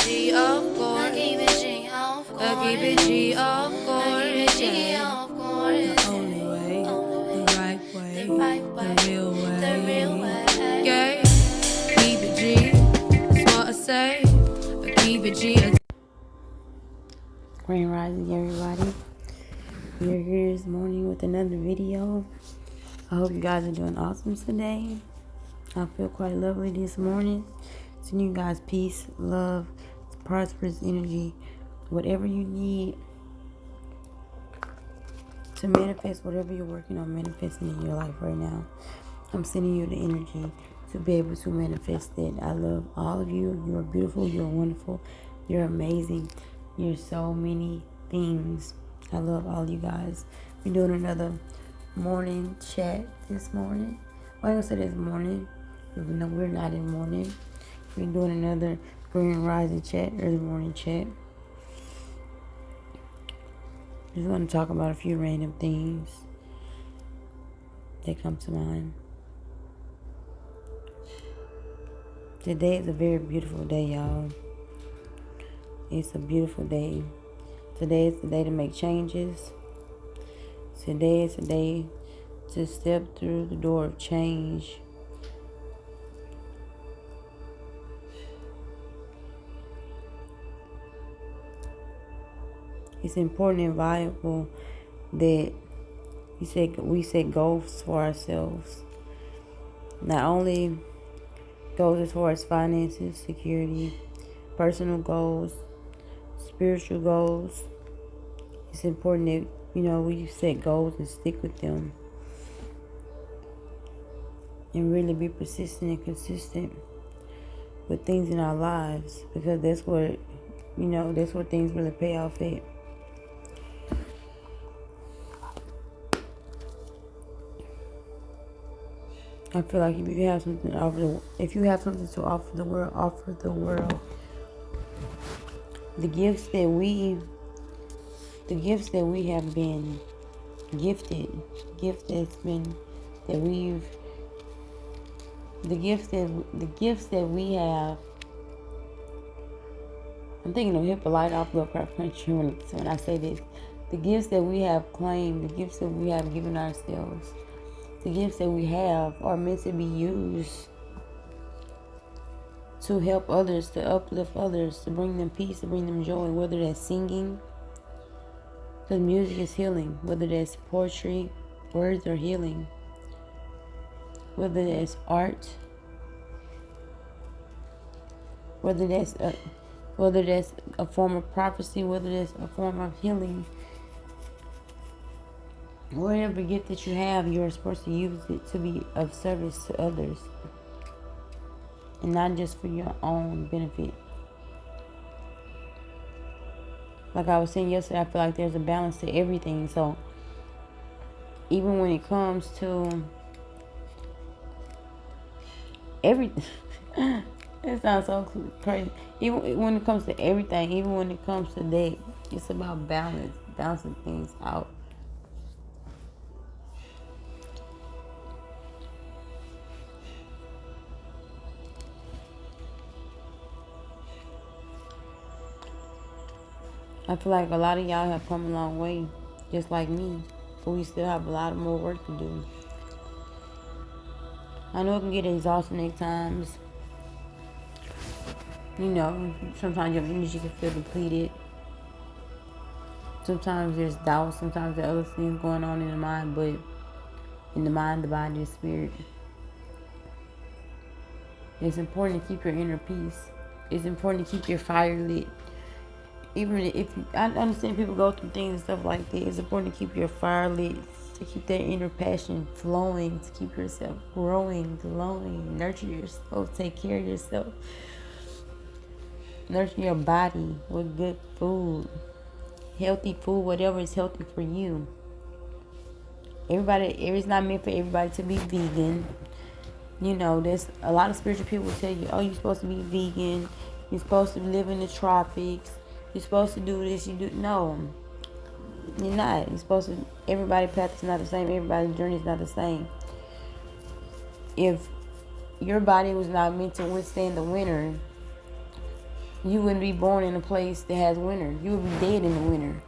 G, of course. I keep it G, of course. I keep it G, of course. I keep it G, of course. The only way, the right way, the real way. Yeah, keep it G, that's what I say. I keep it G. Grand Rising, everybody. We're here this morning with another video. I hope you guys are doing awesome today. I feel quite lovely this morning. Sending you guys peace, love, prosperous energy, whatever you need to manifest whatever you're working on manifesting in your life right now. I'm sending you the energy to be able to manifest it. I love all of you. You're beautiful. You're wonderful. You're amazing. You're so many things. I love all you guys. We're doing another morning chat this morning. Well, I ain't gonna say this morning. No, we're not in morning. We're doing another Grand Rising chat, early morning chat. Just want to talk about a few random things that come to mind. Today is a very beautiful day, y'all. It's a beautiful day. Today is the day to make changes. Today is the day to step through the door of change. It's important and valuable that we set goals for ourselves. Not only goals as far as finances, security, personal goals, spiritual goals. It's important that, we set goals and stick with them. And really be persistent and consistent with things in our lives. Because that's where things really pay off at. I feel like if you have something to offer the world, offer the world. The gifts that we have been gifted, the gifts that we have. I'm thinking of Hippolyte off Lovecraft Country when I say this. The gifts that we have claimed, the gifts that we have given ourselves, the gifts that we have are meant to be used to help others, to uplift others, to bring them peace, to bring them joy, whether that's singing, because music is healing, whether that's poetry, words are healing, whether that's art, whether that's a form of prophecy, whether that's a form of healing. Whatever gift that you have, you're supposed to use it to be of service to others. And not just for your own benefit. Like I was saying yesterday, I feel like there's a balance to everything. So, even when it comes to everything, it sounds so crazy. Even when it comes to everything, even when it comes to that, it's about balance, balancing things out. I feel like a lot of y'all have come a long way, just like me, but we still have a lot more work to do. I know it can get exhausting at times. Sometimes your energy can feel depleted. Sometimes there's doubt, sometimes there are other things going on in the mind, but in the mind, the body, the spirit. It's important to keep your inner peace. It's important to keep your fire lit. Even if I understand people go through things and stuff like that, it's important to keep your fire lit, to keep that inner passion flowing, to keep yourself growing, glowing, nurture yourself, take care of yourself, nurture your body with good food, healthy food, whatever is healthy for you. It's not meant for everybody to be vegan. There's a lot of spiritual people tell you, oh, you're supposed to be vegan, you're supposed to live in the tropics, you're supposed to do this, no, you're not. You're supposed to, everybody's path is not the same, everybody's journey is not the same. If your body was not meant to withstand the winter, You wouldn't be born in a place that has winter. You would be dead in the winter.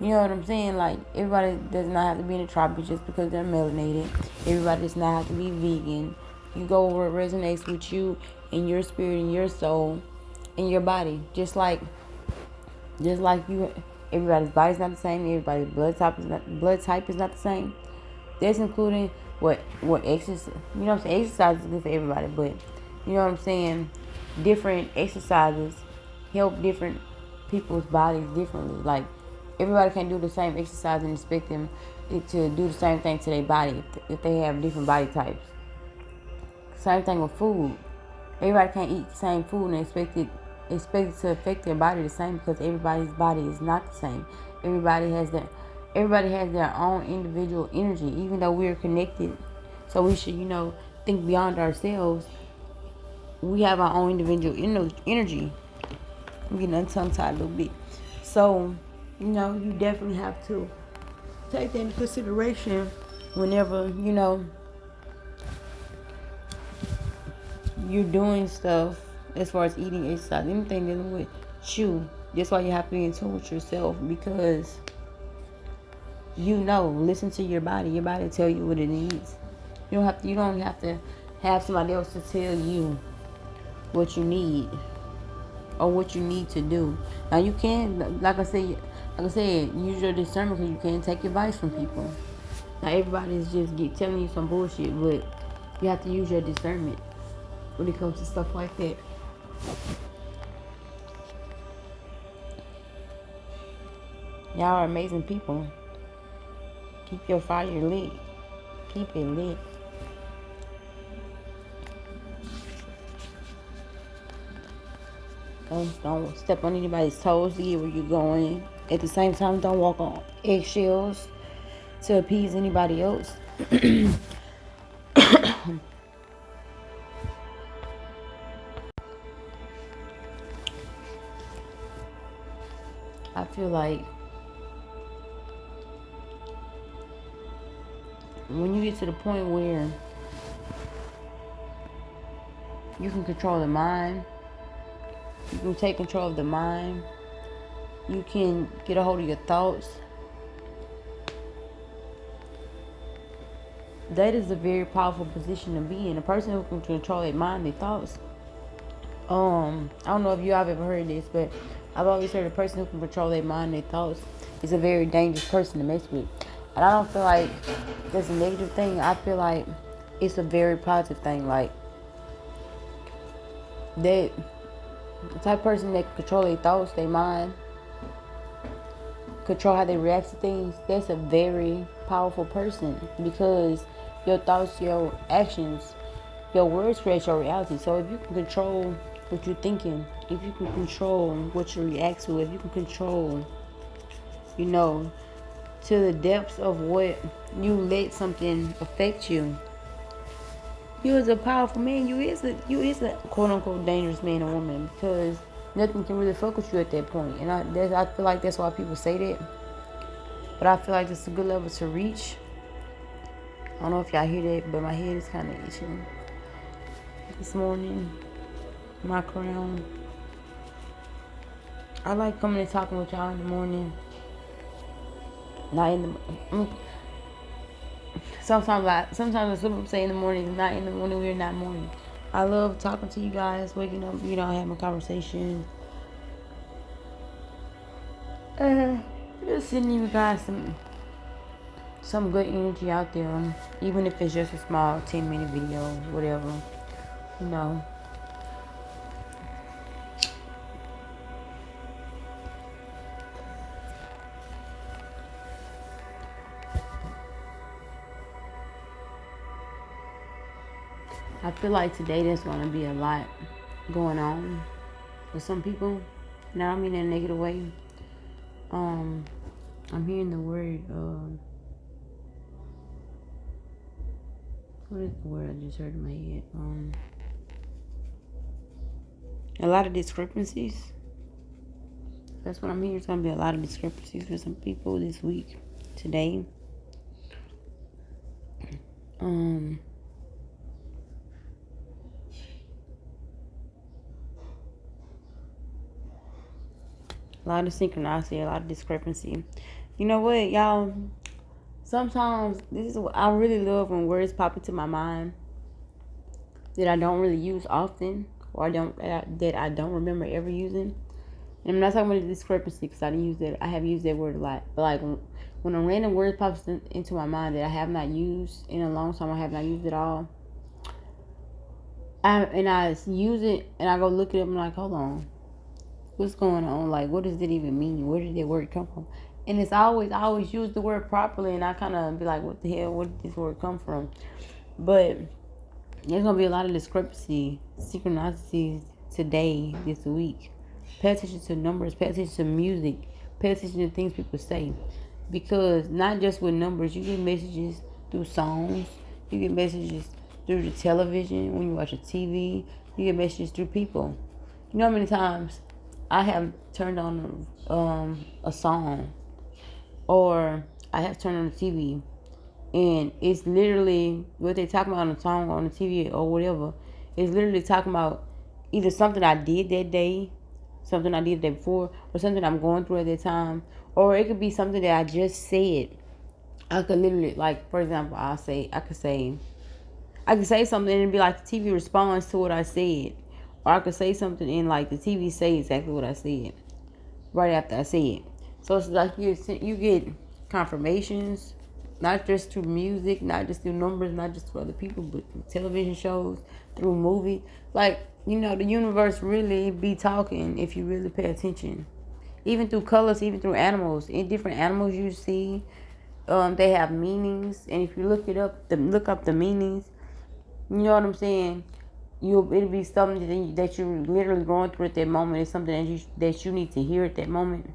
You know what I'm saying? Like, everybody does not have to be in the tropics just because they're melanated. Everybody does not have to be vegan. You go where it resonates with you and your spirit and your soul and your body. Just like you, everybody's body's not the same. Everybody's blood type is not the same. That's including what exercise. You know what I'm saying? Exercise is good for everybody, but you know what I'm saying? Different exercises help different people's bodies differently. Like, everybody can't do the same exercise and expect them to do the same thing to their body if they have different body types. Same thing with food. Everybody can't eat the same food and expect it to affect their body the same, because everybody's body is not the same. Everybody has their own individual energy, even though we're connected. So we should, think beyond ourselves. We have our own individual energy. I'm getting tongue-tied a little bit. So, you definitely have to take that into consideration whenever, you're doing stuff as far as eating, exercise, anything dealing with you. That's why you have to be in tune with yourself, because listen to your body. Your body will tell you what it needs. You don't have to have somebody else to tell you what you need or what you need to do. Now you can, like I said, use your discernment, because you can take advice from people. Now everybody's just telling you some bullshit, but you have to use your discernment when it comes to stuff like that. Y'all are amazing people. Keep your fire lit. Keep it lit. Don't step on anybody's toes to get where you're going. At the same time, don't walk on eggshells to appease anybody else. I feel like when you get to the point where you can control the mind, you can take control of the mind, you can get a hold of your thoughts, that is a very powerful position to be in. A person who can control their mind, their thoughts. I don't know if you have ever heard this, but I've always heard a person who can control their mind, their thoughts, is a very dangerous person to mess with. And I don't feel like that's a negative thing. I feel like it's a very positive thing. Like, that the type of person that can control their thoughts, their mind, control how they react to things, that's a very powerful person, because your thoughts, your actions, your words create your reality. So if you can control what you're thinking, if you can control what you react to, if you can control, to the depths of what you let something affect you, you is a powerful man. You is a quote unquote dangerous man or woman, because nothing can really fuck with you at that point. And I feel like that's why people say that. But I feel like it's a good level to reach. I don't know if y'all hear that, but my head is kind of itching this morning. My crown. I like coming and talking with y'all in the morning. Not in the. Sometimes some people say in the morning, not in the morning. We're not morning. I love talking to you guys, waking up, having a conversation. Just sending you guys some good energy out there, even if it's just a small 10-minute video, whatever. I feel like today there's going to be a lot going on for some people. Now, I don't mean in a negative way. I'm hearing the word, what is the word I just heard in my head? A lot of discrepancies. That's what I'm hearing. It's going to be a lot of discrepancies for some people this week, today. A lot of synchronicity, a lot of discrepancy. You know what, y'all? Sometimes this is what I really love when words pop into my mind that I don't really use often, or that I don't remember ever using. And I'm not talking about the discrepancy because I have used that word a lot. But like when a random word pops into my mind that I have not used in a long time, I have not used it all. I use it and I go look it up and I'm like, hold on, what's going on? Like, what does it even mean? Where did that word come from? And I always use the word properly, and I kind of be like, what the hell? Where did this word come from? But there's gonna be a lot of discrepancy, synchronicities today, this week. Pay attention to numbers. Pay attention to music. Pay attention to things people say, because not just with numbers, you get messages through songs. You get messages through the television when you watch a TV. You get messages through people. You know how many times I have turned on a song, or I have turned on the TV, and it's literally what they talking about on the song or on the TV or whatever. It's literally talking about either something I did that day, something I did the day before, or something I'm going through at that time, or it could be something that I just said. I could literally, like, for example, I could say something and it'd be like the TV responds to what I said, or I could say something and like the TV say exactly what I said right after I say it. So it's like you get confirmations, not just through music, not just through numbers, not just through other people, but through television shows, through movies. Like, you know, the universe really be talking if you really pay attention. Even through colors, even through animals. In different animals you see, they have meanings, and if you look up the meanings, you know what I'm saying? It'll be something that you're literally going through at that moment. It's something that you need to hear at that moment.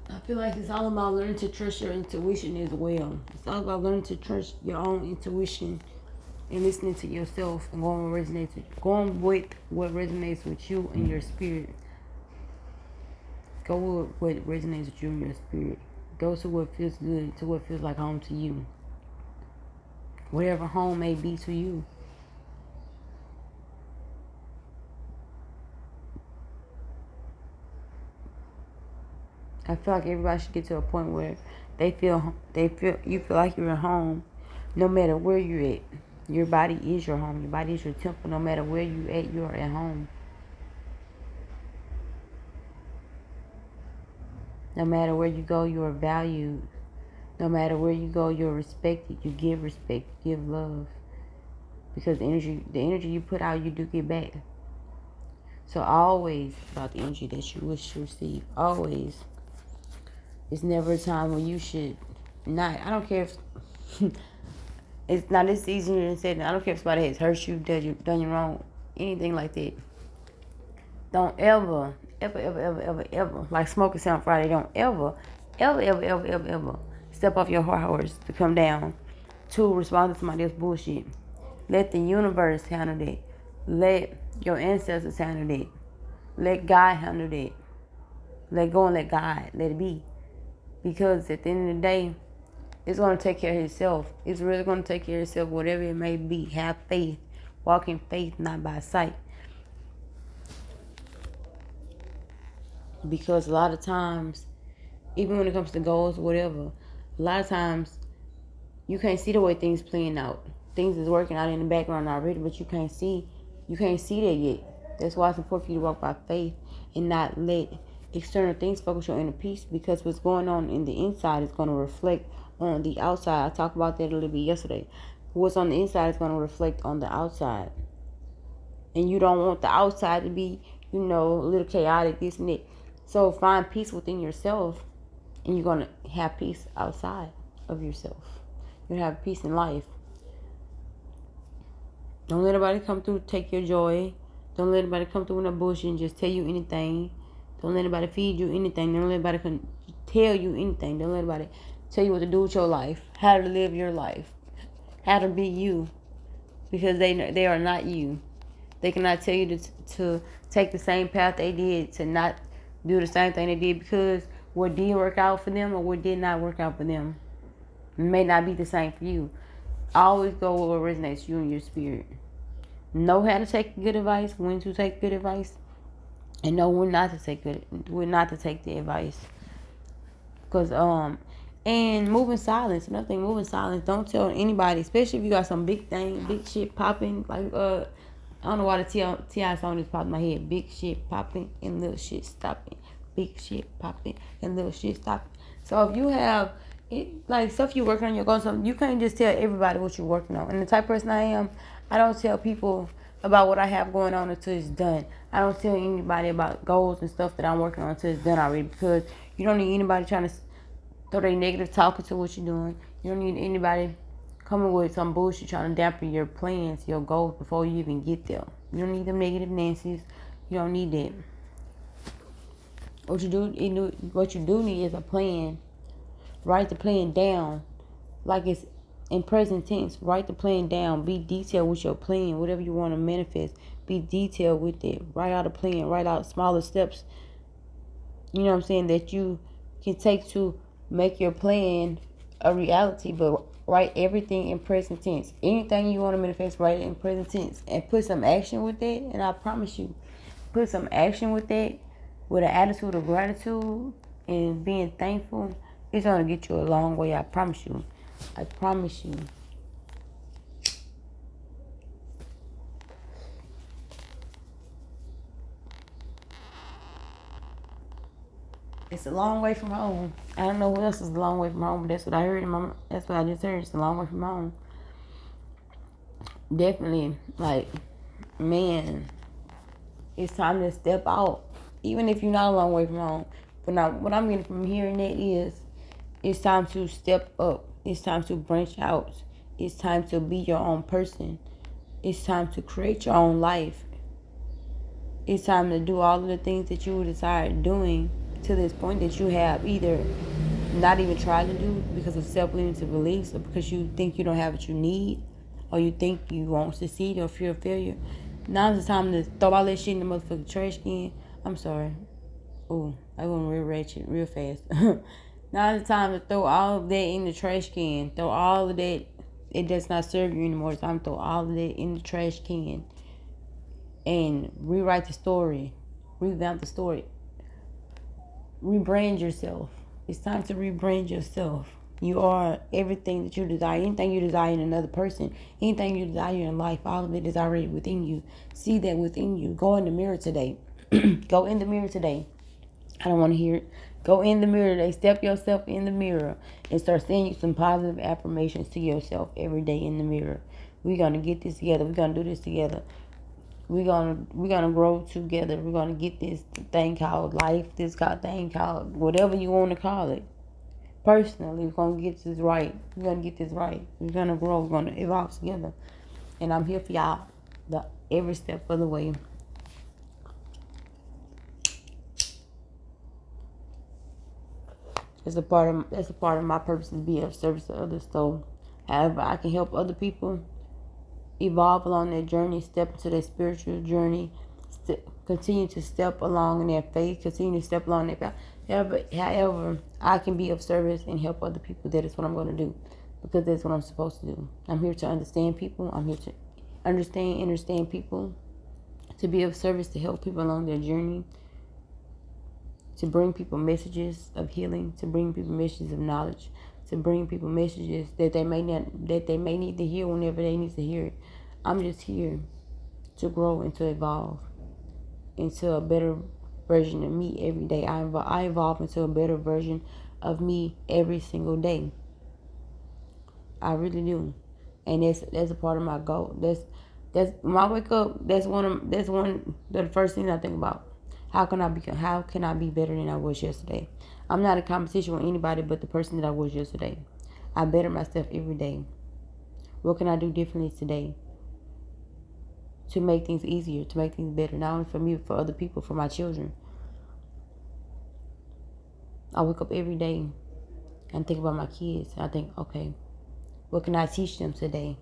I feel like it's all about learning to trust your intuition as well. It's all about learning to trust your own intuition and listening to yourself and going with what resonates with you and your spirit. Go with what resonates with you and your spirit. Go to what feels good, to what feels like home to you. Whatever home may be to you. I feel like everybody should get to a point where you feel like you're at home, no matter where you're at. Your body is your home. Your body is your temple. No matter where you're at home. No matter where you go, you are valued. No matter where you go, you're respected. You give respect. You give love. Because the energy you put out, you do get back. So always about the energy that you wish to receive. Always. It's never a time when you should not. I don't care if it's not this easier than said. I don't care if somebody has hurt you, done you wrong, anything like that. Don't ever, like Smoking Sound Friday. Don't ever step off your high horse to come down to respond to somebody else's bullshit. Let the universe handle that. Let your ancestors handle that. Let God handle that. Let go and let God. Let it be. Because at the end of the day, it's going to take care of itself. It's really going to take care of itself, whatever it may be. Have faith. Walk in faith, not by sight. Because a lot of times, even when it comes to goals or whatever, a lot of times you can't see the way things playing out. Things is working out in the background already, but you can't see that yet. That's why it's important for you to walk by faith and not let external things focus your inner peace, because what's going on in the inside is going to reflect on the outside. I talked about that a little bit yesterday. What's on the inside is going to reflect on the outside. And you don't want the outside to be, a little chaotic, this and that. So find peace within yourself, and you're going to have peace outside of yourself. You're going to have peace in life. Don't let anybody come through take your joy. Don't let anybody come through in a bush and just tell you anything. Don't let anybody feed you anything. Don't let anybody tell you anything. Don't let anybody tell you what to do with your life, how to live your life, how to be you, because they are not you. They cannot tell you to take the same path they did, to not do the same thing they did, because what did work out for them or what did not work out for them. It may not be the same for you. Always go with what resonates you and your spirit. Know how to take good advice, when to take good advice, and know when not to take the advice. Cause and move in silence. Nothing, move in silence. Don't tell anybody, especially if you got some big thing, big shit popping. Like I don't know why the T.I. song just popped in my head. Big shit popping and little shit stopping. Big shit popping and little shit stopping. So if you have like stuff you working on your goals, you can't just tell everybody what you're working on. And the type of person I am, I don't tell people about what I have going on until it's done. I don't tell anybody about goals and stuff that I'm working on until it's done already, because you don't need anybody trying to throw their negative talking to what you're doing. You don't need anybody coming with some bullshit trying to dampen your plans, your goals before you even get there. You don't need them negative Nancy's. You don't need that. What you do need is a plan. Write the plan down like it's in present tense. Write the plan down. Be detailed with your plan. Whatever you want to manifest, be detailed with it. Write out a plan. Write out smaller steps, you know what I'm saying, that you can take to make your plan a reality. But write everything in present tense. Anything you want to manifest, write it in present tense. And put some action with that. And I promise you, put some action with that, with an attitude of gratitude and being thankful. It's going to get you a long way. I promise you. I promise you. It's a long way from home. I don't know what else is a long way from home, but that's what I heard. That's what I just heard. It's a long way from home. Definitely, like, man, it's time to step out. Even if you're not a long way from home. But now, what I'm getting from hearing that is, it's time to step up. It's time to branch out. It's time to be your own person. It's time to create your own life. It's time to do all of the things that you desire doing to this point that you have either not even tried to do because of self-limited beliefs, or because you think you don't have what you need, or you think you won't succeed, or fear of failure. Now's the time to throw all that shit in the motherfucking trash can. I'm sorry. Oh, I went real ratchet real fast. Now's the time to throw all of that in the trash can. Throw all of that. It does not serve you anymore. It's time to throw all of that in the trash can and rewrite the story. Revamp the story. Rebrand yourself. It's time to rebrand yourself. You are everything that you desire. Anything you desire in another person, anything you desire in life, all of it is already within you. See that within you. Go in the mirror today. Go in the mirror today. I don't want to hear it. Go in the mirror today. Step yourself in the mirror and start saying some positive affirmations to yourself every day in the mirror. We're gonna get this together. We're gonna do this together. We're gonna grow together. We're gonna get this thing called life. This thing called whatever you want to call it. Personally, we're gonna get this right. We're gonna get this right. We're gonna grow. We're gonna evolve together. And I'm here for y'all every step of the way. That's a part of my purpose, to be of service to others. So, however I can help other people evolve along their journey, step into their spiritual journey, continue to step along in their faith, continue to step along their path. However, I can be of service and help other people. That is what I'm going to do, because that's what I'm supposed to do. I'm here to understand people. I'm here to understand people, to be of service, to help people along their journey, to bring people messages of healing, to bring people messages of knowledge, to bring people messages that they may need to hear whenever they need to hear it. I'm just here to grow and to evolve into a better version of me every day. I evolve into a better version of me every single day. I really do, and that's a part of my goal. That's when I wake up. That's one of the first things I think about. How can I be better than I was yesterday? I'm not in competition with anybody but the person that I was yesterday. I better myself every day. What can I do differently today to make things easier, to make things better, not only for me, but for other people, for my children? I wake up every day and think about my kids. And I think, okay, what can I teach them today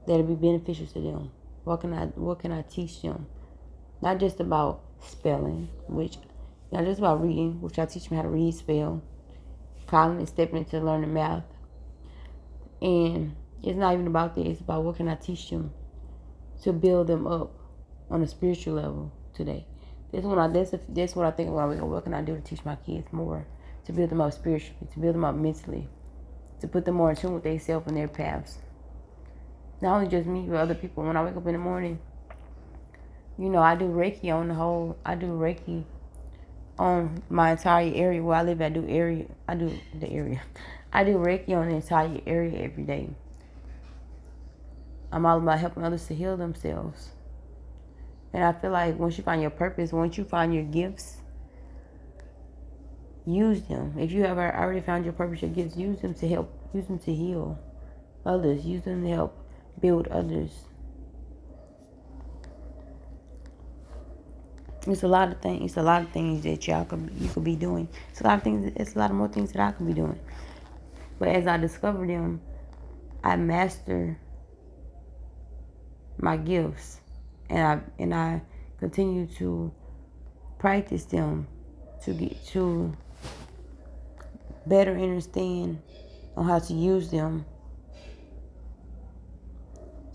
that'll be beneficial to them? What can I teach them? Not just about spelling, which Not just about reading, which I teach them how to read, spell, calling and stepping into learning math. And it's not even about that. It's about what can I teach them to build them up on a spiritual level today. That's what I think when I wake up. What can I do to teach my kids more, to build them up spiritually, to build them up mentally, to put them more in tune with themselves and their paths. Not only just me, but other people. When I wake up in the morning, I do Reiki on my entire area where I live. I do the area. I do Reiki on the entire area every day. I'm all about helping others to heal themselves. And I feel like once you find your purpose, once you find your gifts, use them. If you have already found your purpose, your gifts, use them to help, use them to heal others, use them to help build others. It's a lot of things that you could be doing. It's a lot more things that I could be doing. But as I discover them, I master my gifts, and I continue to practice them to get to better understand on how to use them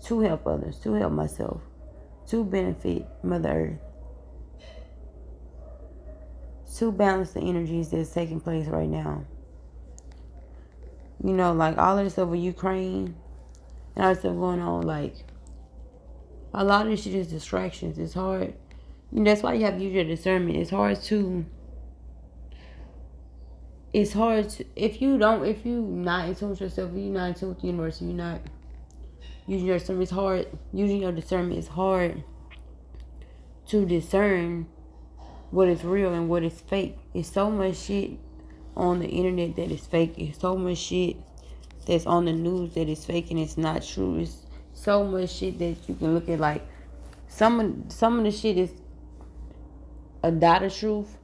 to help others, to help myself, to benefit Mother Earth, to balance the energies that's taking place right now. Like all of this over Ukraine and all this stuff going on, like a lot of this shit is distractions. It's hard. That's why you have to use your discernment. It's hard to if you not in tune with yourself, if you're not in tune with the universe, if you're not using your discernment, it's hard. Using your discernment is hard to discern what is real and what is fake. It's so much shit on the internet that is fake. It's so much shit that's on the news that is fake and it's not true. It's so much shit that you can look at, like some of the shit is a dot of truth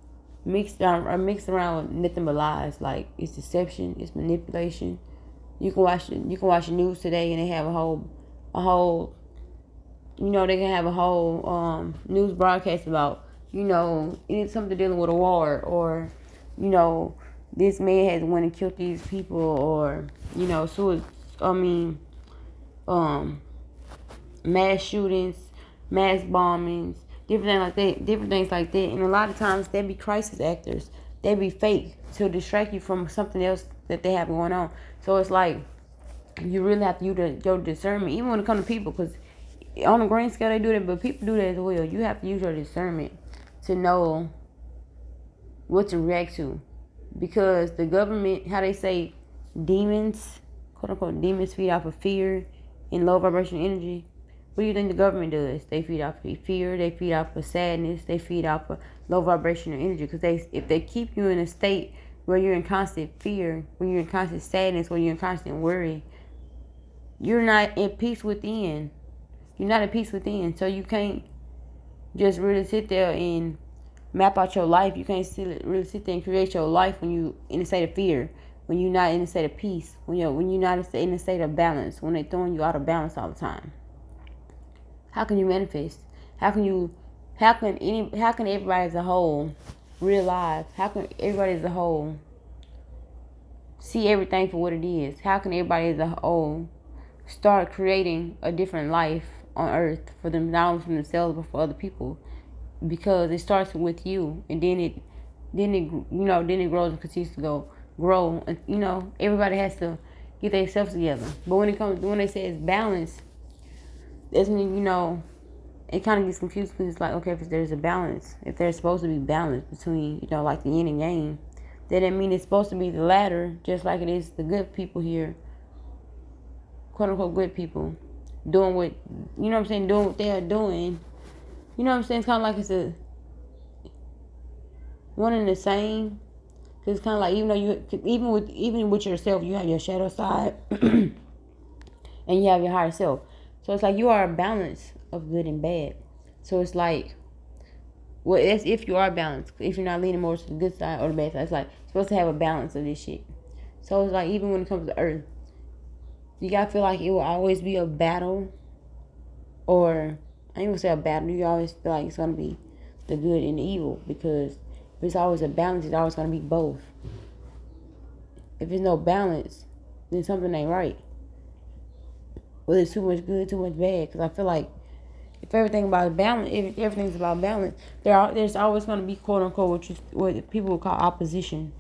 mixed around with nothing but lies. Like it's deception, it's manipulation. You can watch the news today and they have a whole they can have a whole news broadcast about it's something dealing with a war, or this man has went and killed these people, or mass shootings, mass bombings, different things like that. And a lot of times they be crisis actors. They be fake to distract you from something else that they have going on. So it's like you really have to use your discernment, even when it comes to people, because on a grand scale they do that, but people do that as well. You have to use your discernment to know what to react to, because the government, how they say demons, quote unquote demons, feed off of fear and low vibrational energy. What do you think the government does? They feed off of fear, they feed off of sadness, they feed off of low vibrational energy, because if they keep you in a state where you're in constant fear, where you're in constant sadness, where you're in constant worry, you're not at peace within. You're not at peace within, so you can't just really sit there and map out your life. You can't really sit there and create your life when you in a state of fear, when you're not in a state of peace, when you're not in a state of balance, when they're throwing you out of balance all the time. How can you manifest? How can everybody as a whole realize? How can everybody as a whole see everything for what it is? How can everybody as a whole start creating a different life on earth for them, not only for themselves but for other people? Because it starts with you, and then it grows and continues to grow. And everybody has to get themselves together. But when they say it's balance, that's when it kind of gets confused, because it's like, okay, if there's a balance, if there's supposed to be balance between like the yin and yang, then it means it's supposed to be the latter, just like it is the good people here, quote unquote good people, doing what doing what they are doing. It's kind of like it's a one and the same. Cause it's kind of like, even with yourself, you have your shadow side and you have your higher self. So it's like you are a balance of good and bad. So it's like, well, that's if you are balanced. If you're not leaning more to the good side or the bad side, it's like you're supposed to have a balance of this shit. So it's like, even when it comes to Earth, you gotta feel like it will always be a battle, or I ain't gonna say a battle. You always feel like it's gonna be the good and the evil, because But it's always a balance. It's always going to be both. If there's no balance, then something ain't right. Whether it's too much good, too much bad. Because I feel like if everything's about balance, there's always going to be quote unquote what people would call opposition.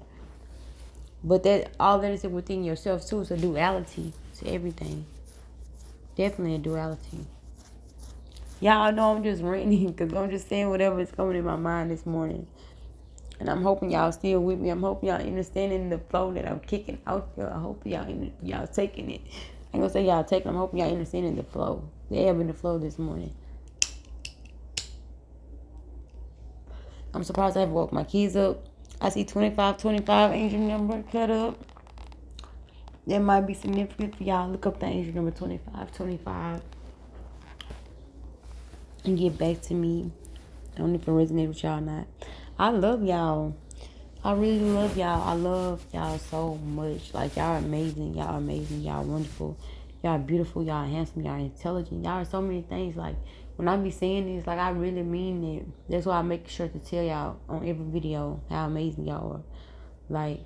But that all that is within yourself too. It's a duality to everything. Definitely a duality. Y'all know I'm just ranting because I'm just saying whatever is coming in my mind this morning. And I'm hoping y'all still with me. I'm hoping y'all understanding the flow that I'm kicking out there. I hope y'all taking it. I ain't gonna say y'all taking it. I'm hoping y'all understanding the flow. The ebb and the flow this morning. I'm surprised I woke my kids up. I see 2525 angel number cut up. That might be significant for y'all. Look up the angel number 2525 and get back to me. I don't know if it resonates with y'all or not. I love y'all. I really love y'all. I love y'all so much. Like, y'all are amazing. Y'all are amazing. Y'all are wonderful. Y'all are beautiful. Y'all are handsome. Y'all are intelligent. Y'all are so many things. Like, when I be saying this, like, I really mean it. That's why I make sure to tell y'all on every video how amazing y'all are. Like,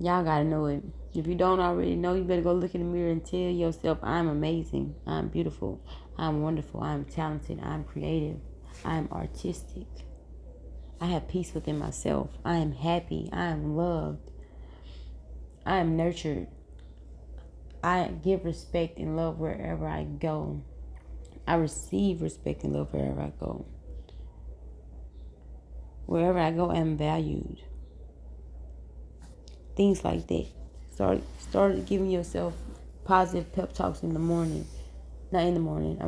y'all gotta know it. If you don't already know, you better go look in the mirror and tell yourself, I'm amazing. I'm beautiful. I'm wonderful. I'm talented. I'm creative. I'm artistic. I have peace within myself. I am happy. I am loved. I am nurtured. I give respect and love wherever I go. I receive respect and love wherever I go. Wherever I go, I am valued. Things like that. Start giving yourself positive pep talks in the morning. Not in the morning.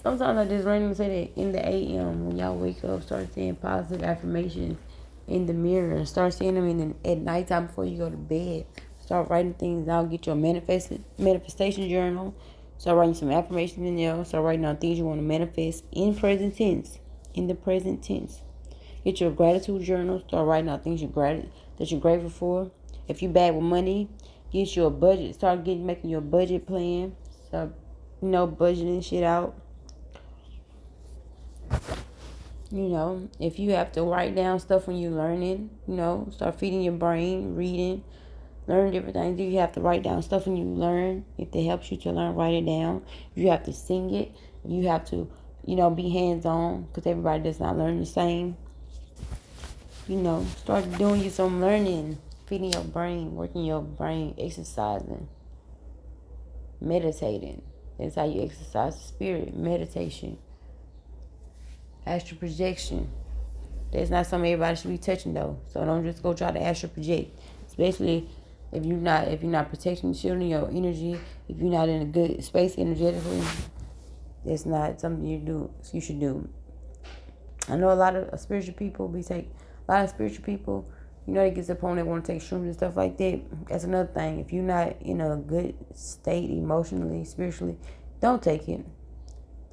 Sometimes I just randomly say that in the AM when y'all wake up. Start saying positive affirmations in the mirror. Start saying them at nighttime before you go to bed. Start writing things out. Get your manifestation journal. Start writing some affirmations in there. Start writing down things you want to manifest in present tense. In the present tense. Get your gratitude journal. Start writing out things that you're grateful for. If you're bad with money, get you a budget. Start making your budget plan. Start, budgeting shit out. If you have to write down stuff when you're learning, start feeding your brain, reading, learn different things. If you have to write down stuff when you learn, if it helps you to learn, write it down. If you have to sing it, if you have to, be hands-on, because everybody does not learn the same. Start doing you some learning, feeding your brain, working your brain, exercising, meditating. That's how you exercise the spirit. Meditation. Astral projection. That's not something everybody should be touching though. So don't just go try to astral project. Especially if you're not protecting, shielding your energy, if you're not in a good space energetically, it's not something you should do. I know a lot of spiritual people they get to the point they want to take shrooms and stuff like that. That's another thing. If you're not in a good state emotionally, spiritually, don't take it.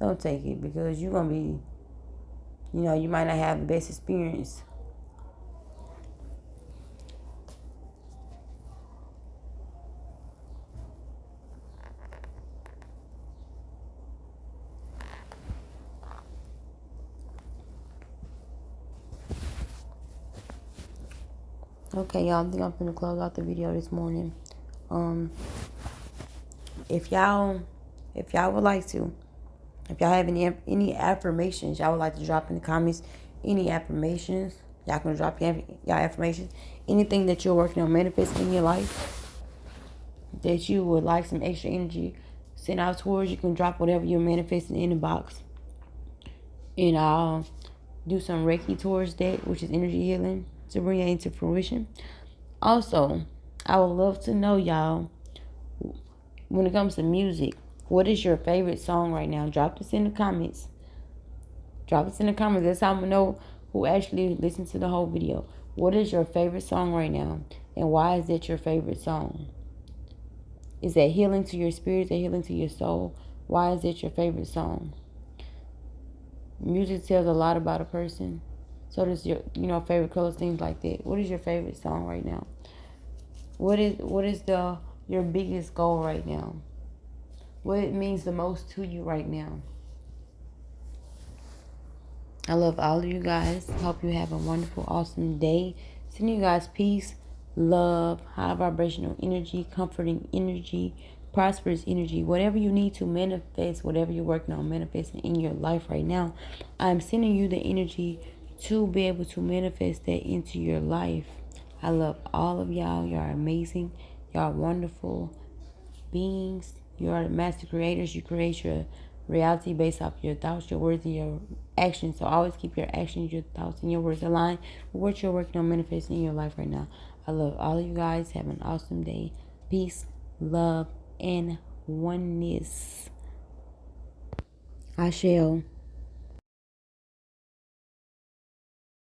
Don't take it because you're going to be, you might not have the best experience. Okay, y'all, I think I'm going to close out the video this morning. If y'all would like to, if y'all have any affirmations y'all would like to drop in the comments, any affirmations, y'all can drop y'all affirmations. Anything that you're working on manifesting in your life that you would like some extra energy sent out towards, you can drop whatever you're manifesting in the box. And I'll do some Reiki towards that, which is energy healing, to bring it into fruition. Also, I would love to know, y'all, when it comes to music, what is your favorite song right now? Drop this in the comments. That's how I'm going to know who actually listened to the whole video. What is your favorite song right now? And why is that your favorite song? Is that healing to your spirit? Is that healing to your soul? Why is it your favorite song? Music tells a lot about a person. So does your, favorite colors, things like that. What is your favorite song right now? What is your biggest goal right now? What it means the most to you right now? I love all of you guys. Hope you have a wonderful, awesome day. Sending you guys peace, love, high vibrational energy, comforting energy, prosperous energy, whatever you need to manifest, whatever you're working on manifesting in your life right now. I'm sending you the energy to be able to manifest that into your life. I love all of y'all. Y'all are amazing. Y'all are wonderful beings. You are the master creators. You create your reality based off your thoughts, your words, and your actions. So always keep your actions, your thoughts, and your words aligned with what you're working on manifesting in your life right now. I love all of you guys. Have an awesome day. Peace, love, and oneness. I shall.